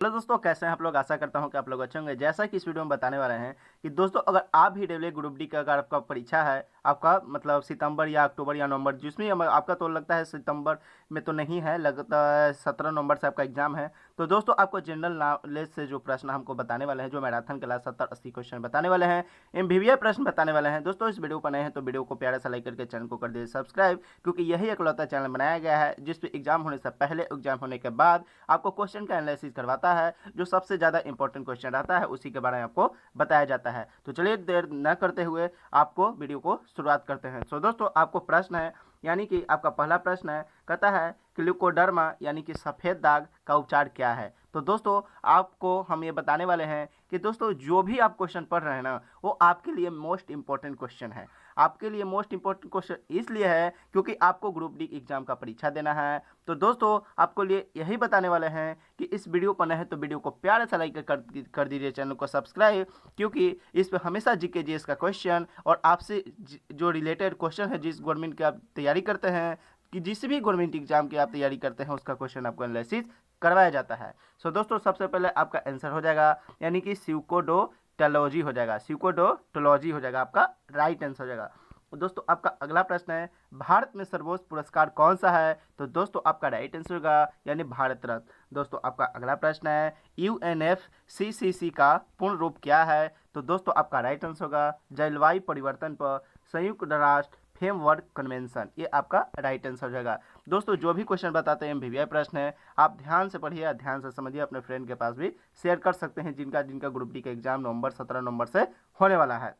Hello दोस्तों, कैसे हैं आप लोग। आशा करता हूं कि आप लोग अच्छे होंगे। जैसा कि इस वीडियो में बताने वाले हैं कि दोस्तों अगर आप भी रेलवे ग्रुप डी का अगर आपका परीक्षा है, आपका मतलब सितंबर या अक्टूबर या नवंबर, जिसमें आपका तो लगता है सितंबर में तो नहीं है, लगता है 17 नवंबर से आपका एग्जाम है। तो दोस्तों आपको जनरल नॉलेज से जो प्रश्न हमको बताने वाले हैं, जो मैराथन क्लास 70-80 क्वेश्चन बताने वाले हैं, एमवीवीआई प्रश्न बताने वाले हैं। दोस्तों इस वीडियो पर नए हैं तो वीडियो को प्यारा सा लाइक करके चैनल को कर दीजिए सब्सक्राइब, क्योंकि यही एकलौता चैनल बनाया गया है जिसपे एग्जाम होने से पहले, एग्जाम होने के बाद आपको क्वेश्चन का एनालिसिस करवाता है। जो सबसे ज़्यादा इंपॉर्टेंट क्वेश्चन रहता है उसी के बारे में आपको बताया जाता है। तो चलिए देर न करते हुए आपको वीडियो को शुरुआत करते हैं। सो दोस्तों आपको प्रश्न है, यानी कि आपका पहला प्रश्न है, कहता है कि ल्यूकोडर्मा यानी कि सफ़ेद दाग का उपचार क्या है। तो दोस्तों आपको हम ये बताने वाले हैं कि दोस्तों जो भी आप क्वेश्चन पढ़ रहे हैं ना, वो आपके लिए मोस्ट इंपॉर्टेंट क्वेश्चन है। आपके लिए मोस्ट इंपॉर्टेंट क्वेश्चन इसलिए है क्योंकि आपको ग्रुप डी एग्जाम का परीक्षा देना है। तो दोस्तों आपको लिए यही बताने वाले हैं कि इस वीडियो पर नए हैं तो वीडियो को प्यारा सा लाइक कर दीजिए, चैनल को सब्सक्राइब, क्योंकि इस पर हमेशा जीके जीएस का क्वेश्चन और आपसे जो रिलेटेड क्वेश्चन है, जिस गवर्नमेंट की आप तैयारी करते हैं, कि जिस भी गवर्नमेंट एग्जाम की आप तैयारी करते हैं, उसका क्वेश्चन आपको एनालिसिस करवाया जाता है। सो दोस्तों सबसे पहले आपका आंसर हो जाएगा, यानी कि स्यूकोडोटोलॉजी हो जाएगा, स्यूकोडोटोलॉजी हो जाएगा, आपका राइट आंसर हो जाएगा। दोस्तों आपका अगला प्रश्न है, भारत में सर्वोच्च पुरस्कार कौन सा है। तो दोस्तों आपका राइट आंसर होगा यानी भारत रत्न। दोस्तों आपका अगला प्रश्न है, यूएनएफसीसीसी का पूर्ण रूप क्या है। तो दोस्तों आपका राइट आंसर होगा जलवायु परिवर्तन पर संयुक्त राष्ट्र फ्रेमवर्क कन्वेंशन। ये आपका राइट आंसर हो जाएगा। दोस्तों जो भी क्वेश्चन बताते हैं एमवीवीआई प्रश्न है, आप ध्यान से पढ़िए, ध्यान से समझिए, अपने फ्रेंड के पास भी शेयर कर सकते हैं जिनका जिनका ग्रुप डी का एग्जाम नवंबर 17 नवंबर से होने वाला है।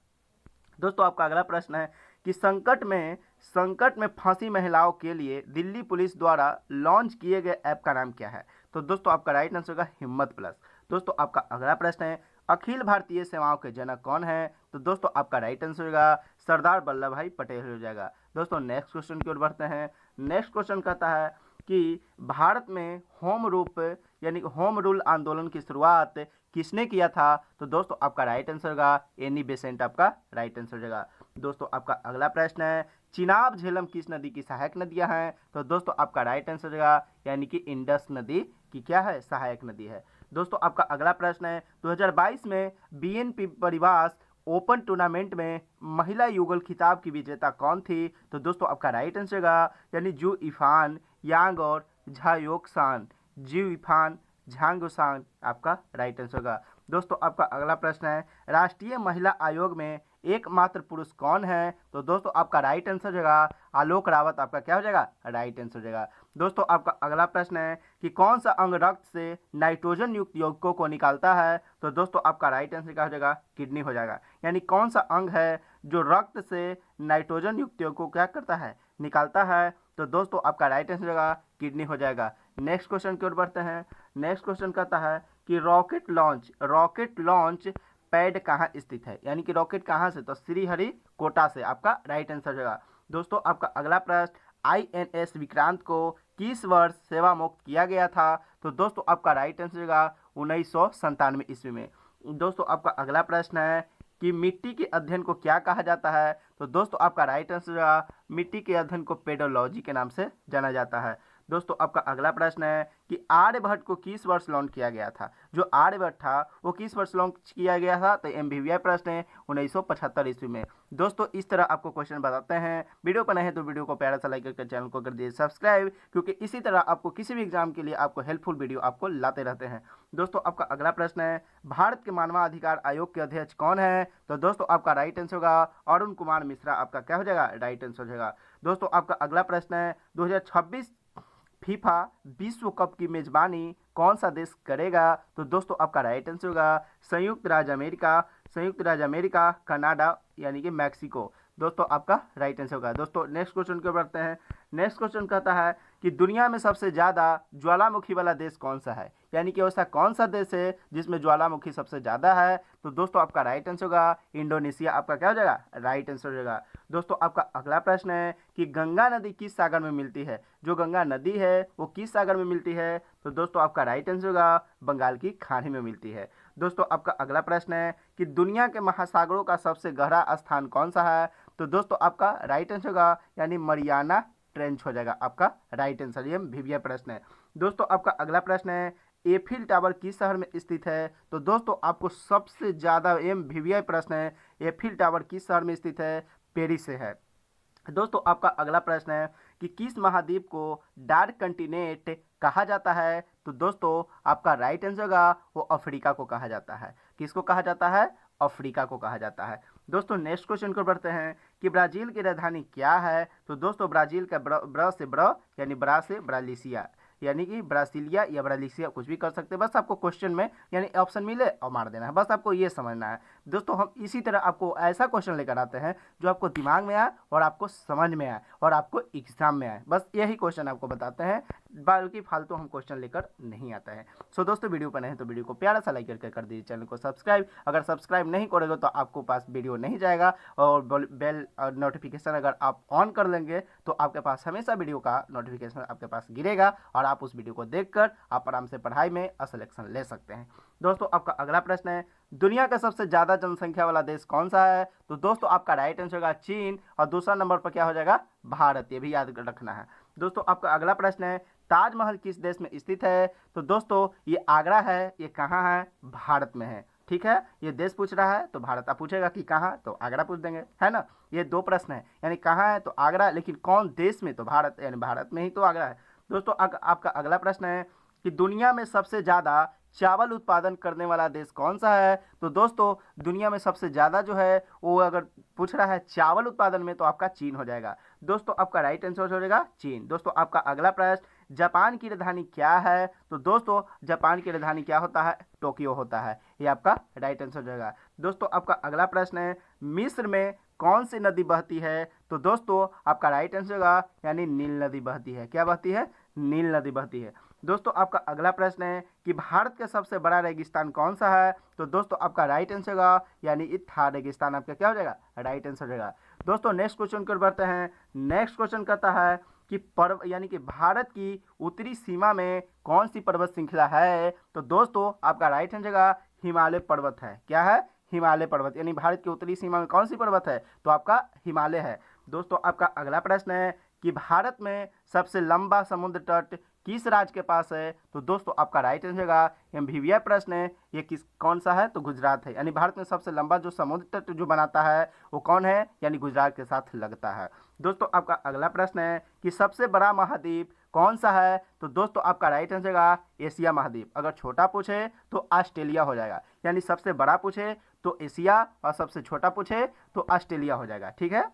दोस्तों आपका अगला प्रश्न है कि संकट में फंसी महिलाओं के लिए दिल्ली पुलिस द्वारा लॉन्च किए गए ऐप का नाम क्या है। तो दोस्तों आपका राइट आंसर होगा हिम्मत प्लस। दोस्तों आपका अगला प्रश्न है, अखिल भारतीय सेवाओं के जनक कौन है। तो दोस्तों आपका राइट आंसर होगा सरदार वल्लभ भाई पटेल हो जाएगा। दोस्तों नेक्स्ट क्वेश्चन की ओर बढ़ते हैं। नेक्स्ट क्वेश्चन कहता है कि भारत में होम रूप यानी होम रूल आंदोलन की शुरुआत किसने किया था। तो दोस्तों आपका राइट आंसर होगा एनी बेसेंट, आपका राइट आंसर हो जाएगा। दोस्तों आपका अगला प्रश्न है, चिनाब झेलम किस नदी की सहायक नदियां हैं। तो दोस्तों आपका राइट आंसर हो जाएगा यानी कि इंडस नदी की क्या है, सहायक नदी है। दोस्तों आपका अगला प्रश्न है, 2022 में बीएनपी परिवास ओपन टूर्नामेंट में महिला युगल खिताब की विजेता कौन थी। तो दोस्तों आपका राइट आंसर होगा यानी जू इफान यांग और झायोक्सान, जू इफान झांगोसान आपका राइट आंसर होगा। दोस्तों आपका अगला प्रश्न है, राष्ट्रीय महिला आयोग में एकमात्र पुरुष कौन है। तो दोस्तों आपका राइट आंसर होगा आलोक रावत, आपका क्या हो जाएगा, राइट आंसर हो जाएगा। दोस्तों आपका अगला प्रश्न है कि कौन सा अंग रक्त से नाइट्रोजन युक्त यौगिकों को निकालता है। तो दोस्तों आपका राइट आंसर क्या हो जाएगा, किडनी हो जाएगा। यानी कौन सा अंग है जो रक्त से नाइट्रोजन युक्त यौगिकों को क्या करता है, निकालता है। तो दोस्तों आपका राइट आंसर होगा किडनी हो जाएगा। नेक्स्ट क्वेश्चन की ओर बढ़ते हैं। नेक्स्ट क्वेश्चन कहता है कि रॉकेट लॉन्च पैड कहाँ स्थित है, यानी कि रॉकेट कहाँ से। तो श्रीहरिकोटा से, आपका राइट आंसर होगा। दोस्तों आपका अगला प्रश्न, आईएनएस विक्रांत को किस वर्ष सेवा मुक्त किया गया था। तो दोस्तों आपका राइट आंसर होगा 1997 ईस्वी में। दोस्तों आपका अगला प्रश्न है कि मिट्टी के अध्ययन को क्या कहा जाता है। तो दोस्तों आपका राइट आंसर होगा मिट्टी के अध्ययन को पेडोलॉजी के नाम से जाना जाता है। दोस्तों आपका अगला प्रश्न है कि आर्यभट्ट को किस वर्ष लॉन्च किया गया था। जो आर्यभट्ट था वो किस वर्ष लॉन्च किया गया था। तो एमवीवीआई प्रश्न है 1975 ईस्वी में। दोस्तों इस तरह आपको क्वेश्चन बताते हैं। वीडियो पर नए हैं तो वीडियो को प्यारा सा लाइक करके चैनल को कर दीजिए सब्सक्राइब, क्योंकि इसी तरह आपको किसी भी एग्जाम के लिए आपको हेल्पफुल वीडियो आपको लाते रहते हैं। दोस्तों आपका अगला प्रश्न है, भारत के मानवाधिकार आयोग के अध्यक्ष कौन है। तो दोस्तों आपका राइट आंसर होगा अरुण कुमार मिश्रा, आपका क्या हो जाएगा, राइट आंसर हो जाएगा। दोस्तों आपका अगला प्रश्न है, 2026 फीफा विश्व कप की मेजबानी कौन सा देश करेगा। तो दोस्तों आपका राइट आंसर होगा संयुक्त राज्य अमेरिका, कनाडा यानी कि मैक्सिको। दोस्तों आपका राइट आंसर होगा। दोस्तों नेक्स्ट क्वेश्चन को बढ़ते हैं। नेक्स्ट क्वेश्चन कहता है कि दुनिया में सबसे ज़्यादा ज्वालामुखी वाला देश कौन सा है, यानी कि ऐसा कौन सा देश है जिसमें ज्वालामुखी सबसे ज़्यादा है। तो दोस्तों आपका राइट आंसर होगा इंडोनेशिया, आपका क्या हो जाएगा, राइट आंसर हो जाएगा। दोस्तों आपका अगला प्रश्न है कि गंगा नदी किस सागर में मिलती है। जो गंगा नदी है वो किस सागर में मिलती है। तो दोस्तों आपका राइट आंसर होगा बंगाल की खाड़ी में मिलती है। दोस्तों आपका अगला प्रश्न है कि दुनिया के महासागरों का सबसे गहरा स्थान कौन सा है। तो दोस्तों आपका राइट आंसर होगा यानी मरियाना ट्रेंच हो जाएगा, आपका राइट आंसर। ये वीवीआई प्रश्न है। दोस्तों आपका अगला प्रश्न है, एफिल टावर किस शहर में स्थित है? तो दोस्तों आपको सबसे ज़्यादा MVVI प्रश्न है, एफिल टावर किस शहर में स्थित है? पेरिस से है। दोस्तों आपका अगला प्रश्न है कि किस महाद्वीप को डार्क कंटिनेंट कहा जाता है? तो दोस्तों आपका राइट आंसर होगा वो अफ्रीका को कहा जाता है। किसको कहा जाता है? अफ्रीका को कहा जाता है। दोस्तों नेक्स्ट क्वेश्चन को बढ़ते हैं कि ब्राजील की राजधानी क्या है? तो दोस्तों ब्राजील का ब्र से ब्र यानी ब्रा से ब्रालिसिया, यानी कि ब्रासिलिया या ब्रालिसिया कुछ भी कर सकते हैं। बस आपको क्वेश्चन में यानी ऑप्शन मिले और मार देना है, बस आपको ये समझना है। दोस्तों हम इसी तरह आपको ऐसा क्वेश्चन लेकर आते हैं जो आपको दिमाग में आए और आपको समझ में आए और आपको एग्जाम में आए, बस यही क्वेश्चन आपको बताते हैं, बाकी फालतू हम क्वेश्चन लेकर नहीं आते हैं। सो दोस्तों वीडियो पर नहीं तो वीडियो को प्यारा सा लाइक करके कर दीजिए, चैनल को सब्सक्राइब। अगर सब्सक्राइब नहीं करोगे तो आपको पास वीडियो नहीं जाएगा, और बेल और नोटिफिकेशन अगर आप ऑन कर लेंगे तो आपके पास हमेशा वीडियो का नोटिफिकेशन आपके पास गिरेगा और आप उस वीडियो को देखकर आप आराम से पढ़ाई में सिलेक्शन ले सकते हैं। दोस्तों आपका अगला प्रश्न है, दुनिया का सबसे ज़्यादा जनसंख्या वाला देश कौन सा है? तो दोस्तों आपका राइट आंसर होगा चीन, और दूसरा नंबर पर क्या हो जाएगा? भारत, ये भी याद रखना है। दोस्तों आपका अगला प्रश्न है, ताजमहल किस देश में स्थित है? तो दोस्तों ये आगरा है, ये कहाँ है? भारत में है। ठीक है, ये देश पूछ रहा है तो भारत, आप पूछेगा कि कहाँ, तो आगरा पूछ देंगे, है ना। ये दो प्रश्न है, यानी कहाँ है तो आगरा, लेकिन कौन देश में? तो भारत, यानी भारत में ही तो आगरा है। दोस्तों आपका अगला प्रश्न है कि दुनिया में सबसे ज़्यादा चावल उत्पादन करने वाला देश कौन सा है? तो दोस्तों दुनिया में सबसे ज़्यादा जो है वो अगर पूछ रहा है चावल उत्पादन में तो आपका चीन हो जाएगा। दोस्तों आपका राइट आंसर हो जाएगा चीन। दोस्तों आपका अगला प्रश्न, जापान की राजधानी क्या है? तो दोस्तों जापान की राजधानी क्या होता है? टोक्यो होता है, ये आपका राइट आंसर हो जाएगा। दोस्तों आपका अगला प्रश्न है, मिस्र में कौन सी नदी बहती है? तो दोस्तों आपका राइट आंसर होगा यानी नील नदी बहती है। क्या बहती है? नील नदी बहती है। दोस्तों आपका अगला प्रश्न है कि भारत का सबसे बड़ा रेगिस्तान कौन सा है? तो दोस्तों आपका राइट आंसर होगा यानी थार रेगिस्तान आपका क्या हो जाएगा? राइट आंसर हो जाएगा। दोस्तों नेक्स्ट क्वेश्चन को बढ़ते हैं। नेक्स्ट क्वेश्चन कहता है कि पर्व यानी कि भारत की उत्तरी सीमा में कौन सी पर्वत श्रृंखला है? तो दोस्तों आपका राइट आंसर होगा हिमालय पर्वत है। क्या है? हिमालय पर्वत, यानी भारत की उत्तरी सीमा में कौन सी पर्वत है? तो आपका हिमालय है। दोस्तों आपका अगला प्रश्न है कि भारत में सबसे लंबा समुद्र तट किस राज्य के पास है? तो दोस्तों आपका राइट आंसर होगा MVVI प्रश्न है, ये कौन सा है? तो गुजरात है, यानी भारत में सबसे लंबा जो समुद्र तट जो बनाता है वो कौन है? यानी गुजरात के साथ लगता है। दोस्तों आपका अगला प्रश्न है कि सबसे बड़ा महाद्वीप कौन सा है? तो दोस्तों आपका राइट आंसर होगा एशिया महाद्वीप। अगर छोटा पूछे तो ऑस्ट्रेलिया हो जाएगा, यानी सबसे बड़ा पूछे तो एशिया और सबसे छोटा पूछे तो ऑस्ट्रेलिया हो जाएगा। ठीक है,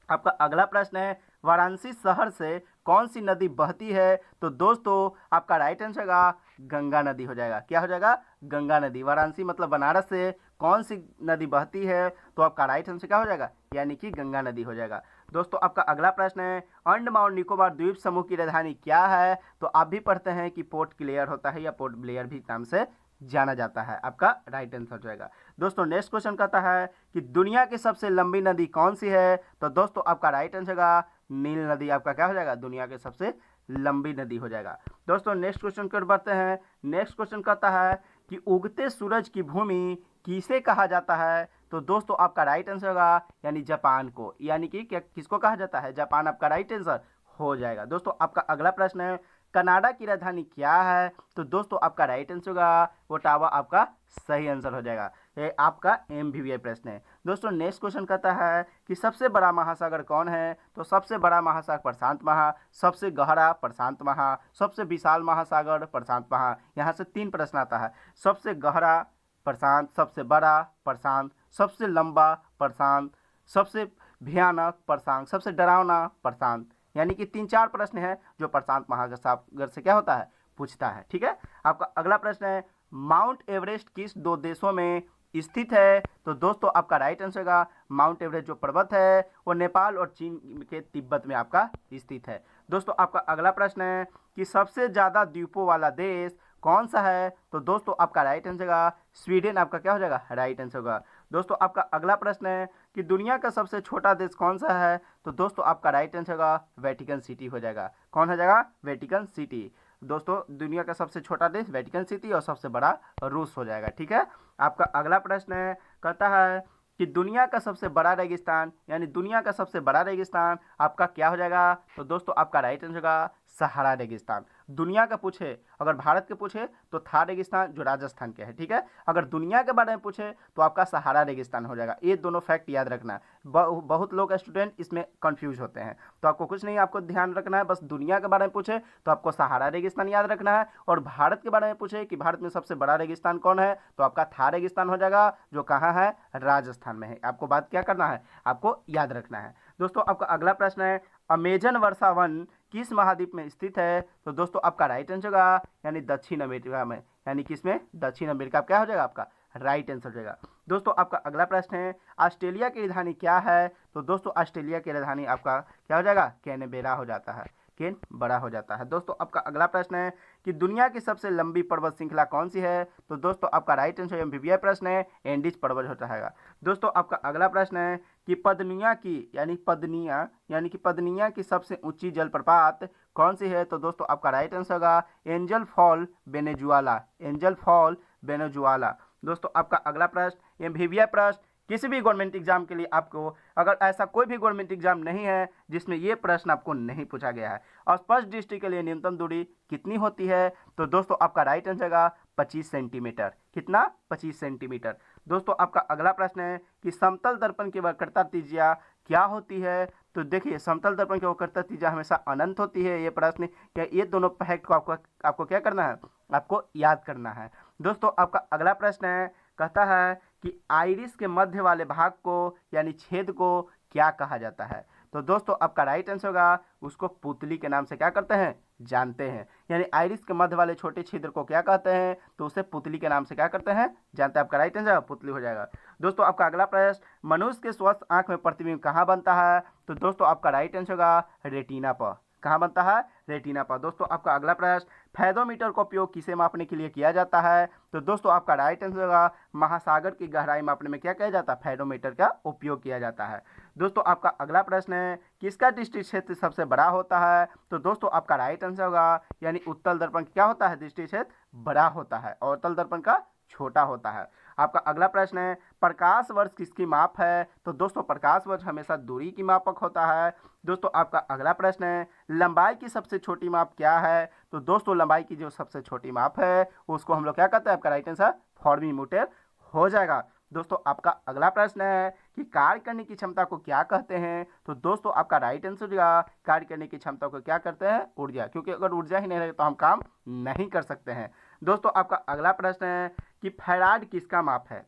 आपका अगला प्रश्न है, वाराणसी शहर से कौन सी नदी बहती है? तो दोस्तों आपका राइट आंसर होगा गंगा नदी हो जाएगा। क्या हो जाएगा? गंगा नदी। वाराणसी मतलब बनारस से कौन सी नदी बहती है? तो आपका राइट आंसर क्या हो जाएगा? यानी कि गंगा नदी हो जाएगा। दोस्तों आपका अगला प्रश्न है, अंडमान और निकोबार द्वीप समूह की राजधानी क्या है? तो आप भी पढ़ते हैं कि पोर्ट क्लेयर होता है या पोर्ट ब्लेयर भी नाम से जाना जाता है। आपका राइट आंसर हो जाएगा। दोस्तों नेक्स्ट क्वेश्चन कहता है कि दुनिया की सबसे लंबी नदी कौन सी है? तो दोस्तों आपका राइट आंसर होगा नील नदी। आपका क्या हो जाएगा? दुनिया की सबसे लंबी नदी हो जाएगा। दोस्तों नेक्स्ट क्वेश्चन कर बढ़ते हैं। नेक्स्ट क्वेश्चन कहता है कि उगते सूरज की भूमि किसे कहा जाता है? तो दोस्तों आपका राइट आंसर होगा यानी जापान को, यानी कि क्या किसको कहा जाता है? जापान आपका राइट आंसर हो जाएगा। दोस्तों आपका अगला प्रश्न है, कनाडा की राजधानी क्या है? तो दोस्तों आपका राइट आंसर होगा ओटावा, आपका सही आंसर हो जाएगा। ये आपका MVVI प्रश्न है। दोस्तों नेक्स्ट क्वेश्चन कहता है कि सबसे बड़ा महासागर कौन है? तो सबसे बड़ा महासागर प्रशांत महा, सबसे गहरा प्रशांत महा, सबसे विशाल महासागर प्रशांत महा। यहाँ से 3 प्रश्न आता है, सबसे गहरा प्रशांत, सबसे बड़ा प्रशांत, सबसे लंबा प्रशांत, सबसे भयानक प्रशांत, सबसे डरावना प्रशांत। यानी कि 3-4 प्रश्न है जो प्रशांत महासागर से क्या होता है? पूछता है। ठीक है, आपका अगला प्रश्न है, माउंट एवरेस्ट किस 2 देशों में स्थित है? तो दोस्तों आपका राइट आंसर होगा माउंट एवरेस्ट जो पर्वत है वो नेपाल और चीन के तिब्बत में आपका स्थित है। दोस्तों आपका अगला प्रश्न है कि सबसे ज़्यादा द्वीपों वाला देश कौन सा है? तो दोस्तों आपका राइट आंसर होगा स्वीडन। आपका क्या हो जाएगा? राइट आंसर होगा। दोस्तों आपका अगला प्रश्न है कि दुनिया का सबसे छोटा देश कौन सा है? तो दोस्तों आपका राइट आंसर होगा वेटिकन सिटी हो जाएगा। कौन हो जाएगा? Vatican city. दोस्तों दुनिया का सबसे छोटा देश वेटिकन सिटी और सबसे बड़ा रूस हो जाएगा। ठीक है, आपका अगला प्रश्न है कहता है कि दुनिया का सबसे बड़ा रेगिस्तान, यानी दुनिया का सबसे बड़ा रेगिस्तान आपका क्या हो जाएगा? तो दोस्तों आपका राइट आंसर होगा सहारा रेगिस्तान। दुनिया का पूछे, अगर भारत के पूछे तो थार रेगिस्तान जो राजस्थान के है, ठीक है। अगर दुनिया के बारे में पूछे तो आपका सहारा रेगिस्तान हो जाएगा। ये दोनों फैक्ट याद रखना है। बहुत लोग स्टूडेंट इसमें कंफ्यूज होते हैं, तो आपको कुछ नहीं, आपको ध्यान रखना है बस दुनिया के बारे में पूछे तो आपको सहारा रेगिस्तान याद रखना है, और भारत के बारे में पूछे कि भारत में सबसे बड़ा रेगिस्तान कौन है तो आपका थार रेगिस्तान हो जाएगा, जो कहाँ है, राजस्थान में है। आपको बात क्या करना है, आपको याद रखना है। दोस्तों आपका अगला प्रश्न है, अमेजन वर्षा वन किस महाद्वीप में स्थित है? तो दोस्तों आपका राइट आंसर होगा यानी दक्षिण अमेरिका में, यानी किसमें, दक्षिण अमेरिका। क्या हो जाएगा आपका राइट आंसर हो जाएगा। दोस्तों आपका अगला प्रश्न है, ऑस्ट्रेलिया की राजधानी क्या है? तो दोस्तों ऑस्ट्रेलिया की राजधानी आपका क्या हो जाएगा, कैनबेरा हो जाता है, केन बड़ा हो जाता है। दोस्तों आपका अगला प्रश्न है कि दुनिया की सबसे लंबी पर्वत श्रृंखला कौन सी है? तो दोस्तों आपका राइट आंसर एमबीबीआई प्रश्न है, एंडीज पर्वत होता है। दोस्तों आपका अगला प्रश्न है कि पद्निया की सबसे ऊंची जलप्रपात कौन सी है? तो दोस्तों आपका राइट आंसर होगा angel fall Venezuela, angel fall Venezuela. दोस्तों आपका अगला प्रश्न एमबीबीआई प्रश्न, किसी भी गवर्नमेंट एग्जाम के लिए आपको, अगर ऐसा कोई भी गवर्नमेंट एग्जाम नहीं है जिसमें ये प्रश्न आपको नहीं पूछा गया है, स्पष्ट दृष्टि के लिए न्यूनतम दूरी कितनी होती है? तो दोस्तों आपका राइट आंसर होगा 25 सेंटीमीटर। कितना, 25 सेंटीमीटर। दोस्तों आपका अगला प्रश्न है कि समतल दर्पण की वक्रता त्रिज्या क्या होती है? तो देखिए समतल दर्पण की वक्रता त्रिज्या हमेशा अनंत होती है। ये प्रश्न क्या, ये दोनों फैक्ट को आपको क्या करना है, आपको याद करना है। दोस्तों आपका अगला प्रश्न है, कहता है कि आइरिस के मध्य वाले भाग को यानी छेद को क्या कहा जाता है? तो दोस्तों आपका राइट आंसर होगा उसको पुतली के नाम से क्या करते हैं, जानते हैं। यानी आइरिस के मध्य वाले छोटे छिद्र को क्या कहते हैं? तो उसे पुतली के नाम से क्या करते हैं, जानते हैं। आपका राइट आंसर पुतली हो जाएगा। दोस्तों आपका अगला प्रश्न, मनुष्य के स्वस्थ आंख में प्रतिबिंब कहाँ बनता है? तो दोस्तों आपका राइट आंसर होगा रेटिना पर। कहाँ बनता है, रेटिना पर। दोस्तों आपका अगला प्रश्न, फैदोमीटर का उपयोग किसे मापने के लिए किया जाता है? तो दोस्तों आपका राइट आंसर होगा महासागर की गहराई मापने में क्या किया जाता है, फैदोमीटर का उपयोग किया जाता है। दोस्तों आपका अगला प्रश्न है, किसका दृष्टि क्षेत्र सबसे बड़ा होता है? तो दोस्तों आपका राइट आंसर होगा यानी उत्तल दर्पण क्या होता है, दृष्टि क्षेत्र बड़ा होता है और उत्तल दर्पण का छोटा होता है। आपका अगला प्रश्न है, प्रकाश वर्ष किसकी माप है? तो दोस्तों प्रकाश वर्ष हमेशा दूरी की मापक होता है। दोस्तों आपका अगला प्रश्न है, लंबाई की सबसे छोटी माप क्या है? तो दोस्तों लंबाई की जो सबसे छोटी माप है उसको हम लोग क्या कहते हैं, आपका राइट आंसर फॉर्मीमीटर हो जाएगा। दोस्तों आपका अगला प्रश्न है कि कार्य करने की क्षमता को क्या कहते हैं? तो दोस्तों आपका राइट आंसर होगा कार्य करने की क्षमता को क्या करते हैं, ऊर्जा, क्योंकि अगर ऊर्जा ही नहीं रहे तो हम काम नहीं कर सकते हैं। दोस्तों आपका अगला प्रश्न है कि फैराड किसका माप है?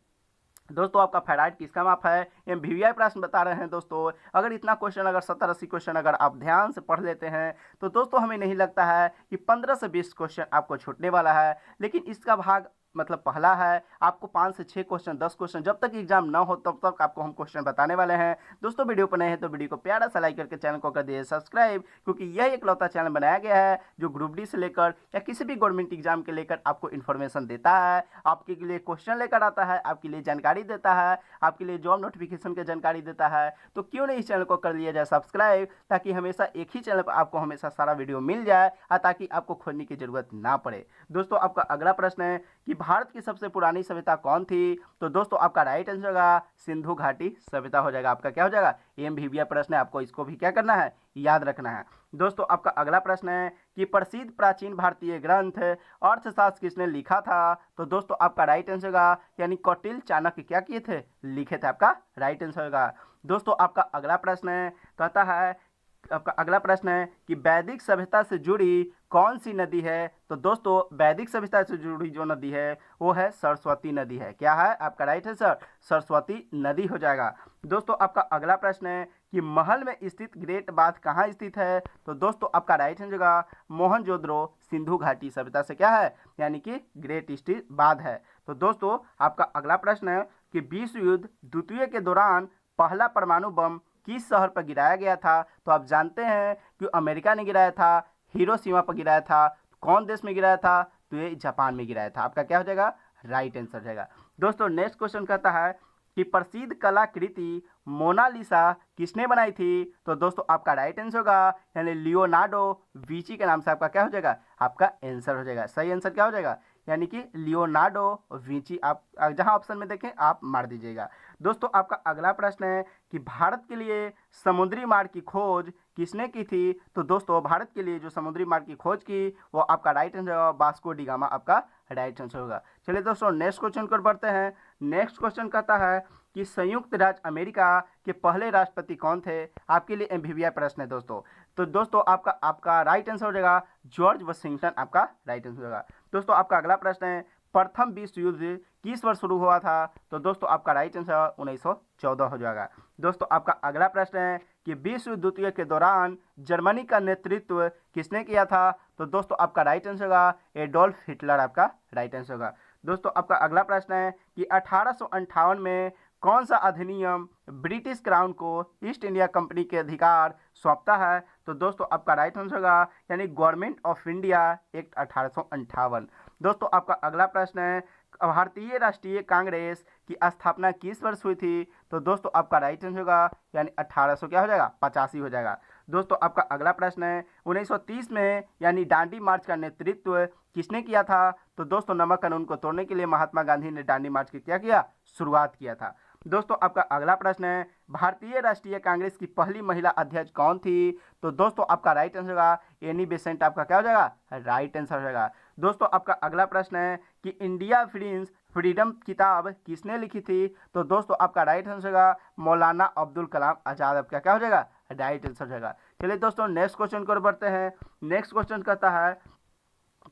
दोस्तों आपका फैराड किसका माप है, एमवीआई प्रश्न बता रहे हैं। दोस्तों अगर इतना क्वेश्चन, अगर 70-80 क्वेश्चन अगर आप ध्यान से पढ़ लेते हैं तो दोस्तों हमें नहीं लगता है कि 15 से 20 क्वेश्चन आपको छूटने वाला है। लेकिन इसका भाग मतलब पहला है, आपको 5 से 6 क्वेश्चन, 10 क्वेश्चन, जब तक एग्जाम ना हो तब तक आपको हम क्वेश्चन बताने वाले हैं। दोस्तों वीडियो पर नए हैं तो वीडियो को प्यारा सा लाइक करके चैनल को कर दिए सब्सक्राइब, क्योंकि यह एक लौता चैनल बनाया गया है जो ग्रुप डी से लेकर या किसी भी गवर्नमेंट एग्जाम के लेकर आपको इन्फॉर्मेशन देता है, आपके लिए क्वेश्चन लेकर आता है, आपके लिए जानकारी देता है, आपके लिए जॉब नोटिफिकेशन की जानकारी देता है। तो क्यों नहीं इस चैनल को कर लिया जाए सब्सक्राइब, ताकि हमेशा एक ही चैनल पर आपको हमेशा सारा वीडियो मिल जाए और ताकि आपको खोजने की जरूरत ना पड़े। दोस्तों आपका अगला प्रश्न है कि भारत की सबसे पुरानी सभ्यता कौन थी? तो दोस्तों आपका राइट आंसर होगा सिंधु घाटी सभ्यता हो जाएगा। आपका क्या हो जाएगा, एमवीआई प्रश्न है, आपको इसको भी क्या करना है, याद रखना है। दोस्तों आपका अगला प्रश्न है कि प्रसिद्ध प्राचीन भारतीय ग्रंथ अर्थशास्त्र किसने लिखा था? तो दोस्तों आपका राइट आंसर होगा यानी कौटिल्य चाणक्य क्या किए थे, लिखे थे। आपका राइट आंसर होगा। दोस्तों आपका अगला प्रश्न है, कहता है, आपका अगला प्रश्न है कि वैदिक सभ्यता से जुड़ी कौन सी नदी है? तो दोस्तों वैदिक सभ्यता से जुड़ी जो नदी है वो है सरस्वती नदी है। क्या है, आपका राइट आंसर सरस्वती नदी हो जाएगा। दोस्तों आपका अगला प्रश्न है कि महल में स्थित ग्रेट बाथ कहाँ स्थित है? तो दोस्तों आपका राइट आंसर होगा मोहनजोदड़ो सिंधु घाटी सभ्यता से क्या है, यानी कि ग्रेट स्थित बाथ है। तो दोस्तों आपका अगला प्रश्न है कि विश्व युद्ध द्वितीय के दौरान पहला परमाणु बम किस शहर पर गिराया गया था? तो आप जानते हैं कि अमेरिका ने गिराया था, हिरोशिमा पर गिराया था। कौन देश में गिराया था? तो ये जापान में गिराया था। आपका क्या हो जाएगा, राइट आंसर हो जाएगा। दोस्तों नेक्स्ट क्वेश्चन कहता है कि प्रसिद्ध कलाकृति मोनालिसा किसने बनाई थी? तो दोस्तों आपका राइट आंसर होगा यानी लियोनार्डो विंची के नाम से आपका क्या हो जाएगा, आपका आंसर हो जाएगा। सही आंसर क्या हो जाएगा, यानी कि लियोनार्डो विंची। आप जहां ऑप्शन में देखें आप मार दीजिएगा। दोस्तों आपका अगला प्रश्न है कि भारत के लिए समुद्री मार्ग की खोज किसने की थी? तो दोस्तों भारत के लिए जो समुद्री मार्ग की खोज की वो आपका राइट आंसर होगा वास्को डी गामा, आपका राइट आंसर होगा। चलिए दोस्तों नेक्स्ट क्वेश्चन को बढ़ते हैं। नेक्स्ट क्वेश्चन कहता है कि संयुक्त राज्य अमेरिका के पहले राष्ट्रपति कौन थे? आपके लिए एमवीवीआई प्रश्न है दोस्तों। तो दोस्तों आपका राइट आंसर हो जाएगा जॉर्ज वाशिंगटन, आपका राइट आंसर होगा। दोस्तों आपका अगला प्रश्न है प्रथम विश्व युद्ध किस वर्ष शुरू हुआ था? तो दोस्तों आपका राइट आंसर 1914 हो जाएगा। दोस्तों आपका अगला प्रश्न है कि विश्व युद्ध द्वितीय के दौरान जर्मनी का नेतृत्व किसने किया था? तो दोस्तों आपका राइट आंसर होगा एडोल्फ हिटलर, आपका राइट आंसर होगा। दोस्तों आपका अगला प्रश्न है कि 1858 में कौन सा अधिनियम ब्रिटिश क्राउन को ईस्ट इंडिया कंपनी के अधिकार सौंपता है? तो दोस्तों आपका राइट आंसर होगा यानी गवर्नमेंट ऑफ इंडिया एक्ट 1858। दोस्तों आपका अगला प्रश्न है भारतीय राष्ट्रीय कांग्रेस की स्थापना किस वर्ष हुई थी? तो दोस्तों आपका राइट आंसर होगा यानी 1800 क्या हो जाएगा 85 हो जाएगा। दोस्तों आपका अगला प्रश्न है 1930 में यानी दांडी मार्च का नेतृत्व किसने किया था? तो दोस्तों नमक कानून को तोड़ने के लिए महात्मा गांधी ने दांडी मार्च की क्या किया? शुरुआत किया था। दोस्तों आपका अगला प्रश्न है भारतीय राष्ट्रीय कांग्रेस की पहली महिला अध्यक्ष कौन थी? तो दोस्तों आपका राइट आंसर होगा एनी बेसेंट, आपका क्या हो जाएगा? राइट आंसर हो जाएगा। दोस्तों आपका अगला प्रश्न है कि इंडिया फ्रीडम किताब किसने लिखी थी? तो दोस्तों आपका राइट आंसर होगा मौलाना अब्दुल कलाम आजाद, आपका क्या हो जाएगा? राइट आंसर हो जाएगा। चलिए दोस्तों नेक्स्ट क्वेश्चन को बढ़ते हैं। नेक्स्ट क्वेश्चन कहता है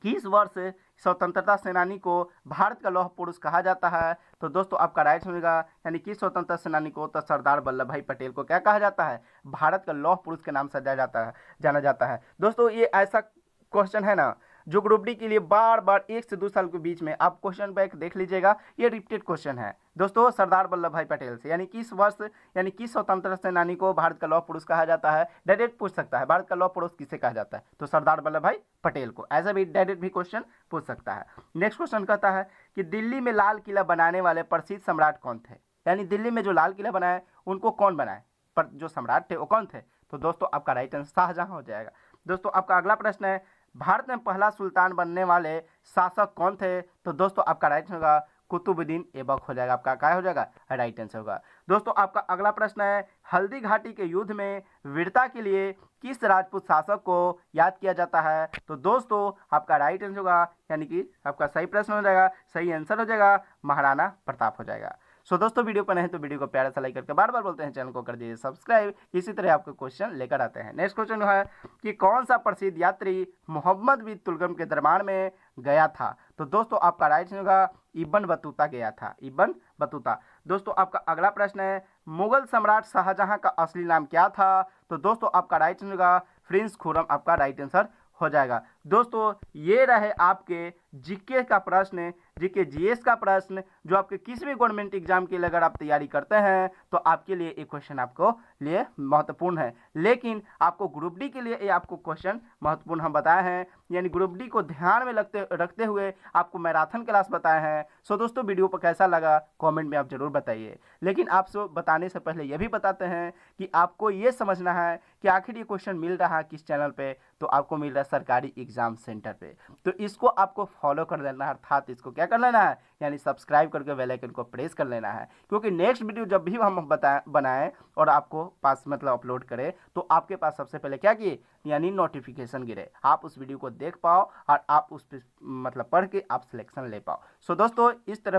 किस वर्ष स्वतंत्रता सेनानी को भारत का लौह पुरुष कहा जाता है? तो दोस्तों आपका राइट होगा यानी कि स्वतंत्रता सेनानी को तो सरदार वल्लभ भाई पटेल को क्या कहा जाता है? भारत का लौह पुरुष के नाम से जाना जाता है। दोस्तों ये ऐसा क्वेश्चन है ना जो ग्रुप डी के लिए बार बार 1 से 2 साल के बीच में आप क्वेश्चन बैंक देख लीजिएगा, ये रिपीटेड क्वेश्चन है दोस्तों। सरदार वल्लभ भाई पटेल से यानी किस वर्ष यानी किस स्वतंत्रता सेनानी को भारत का लौह पुरुष कहा जाता है? डायरेक्ट पूछ सकता है भारत का लौह पुरुष किसे कहा जाता है? तो सरदार वल्लभ भाई पटेल को। ऐसा भी डायरेक्ट भी क्वेश्चन पूछ सकता है। नेक्स्ट क्वेश्चन कहता है कि दिल्ली में लाल किला बनाने वाले प्रसिद्ध सम्राट कौन थे? यानी दिल्ली में जो लाल किला बनाए उनको कौन बनाए? पर जो सम्राट थे वो कौन थे? तो दोस्तों आपका राइट आंसर शाहजहां हो जाएगा। दोस्तों आपका अगला प्रश्न है भारत में पहला सुल्तान बनने वाले शासक कौन थे? तो दोस्तों आपका राइट होगा कुतुबुद्दीन ऐबक हो जाएगा, आपका क्या हो जाएगा? राइट आंसर होगा। दोस्तों आपका अगला प्रश्न है हल्दी घाटी के युद्ध में वीरता के लिए किस राजपूत शासक को याद किया जाता है? तो दोस्तों आपका राइट आंसर होगा यानी कि आपका सही प्रश्न हो जाएगा, सही आंसर हो जाएगा महाराणा प्रताप हो जाएगा। सो दोस्तों वीडियो पर नहीं तो वीडियो को प्यारा सा लाइक करके बार बार बोलते हैं चैनल को कर दीजिए सब्सक्राइब। इसी तरह आपको क्वेश्चन लेकर आते हैं। नेक्स्ट क्वेश्चन है कि कौन सा प्रसिद्ध यात्री मोहम्मद बिन तुगलक के दरबार में गया था? तो दोस्तों आपका राइट होगा इब्न बतूता गया था, इब्न बतूता। दोस्तों आपका अगला प्रश्न है मुगल सम्राट शाहजहां का असली नाम क्या था? तो दोस्तों आपका राइट होगा प्रिंस खुर्रम, आपका राइट आंसर हो जाएगा। दोस्तों ये रहे आपके जीके का प्रश्न, जीके जीएस का प्रश्न जो आपके किसी भी गवर्नमेंट एग्जाम के लिए अगर आप तैयारी करते हैं तो आपके लिए एक क्वेश्चन आपको लिए महत्वपूर्ण है। लेकिन आपको ग्रुप डी के लिए ये आपको क्वेश्चन महत्वपूर्ण हम बताए हैं, यानी ग्रुप डी को ध्यान में रखते हुए आपको मैराथन क्लास बताए हैं। सो दोस्तों वीडियो पर कैसा लगा कमेंट में आप जरूर बताइए। लेकिन आपसे बताने से पहले यह भी बताते हैं कि आपको ये समझना है कि आखिर ये क्वेश्चन मिल रहा है किस चैनल पे? तो आपको मिल रहा है सरकारी एग्जाम सेंटर पे। तो इसको आपको फॉलो कर लेना है, अर्थात इसको क्या कर लेना है यानी सब्सक्राइब करके बेल आइकन को प्रेस कर लेना है, क्योंकि नेक्स्ट वीडियो जब भी हम बनाएं और आपको पास मतलब अपलोड करें तो आपके पास सबसे पहले क्या किए यानी नोटिफिकेशन गिरे, आप उस वीडियो को देख पाओ और आप उस पर मतलब पढ़ के आप सिलेक्शन ले पाओ। सो दोस्तों इस तरह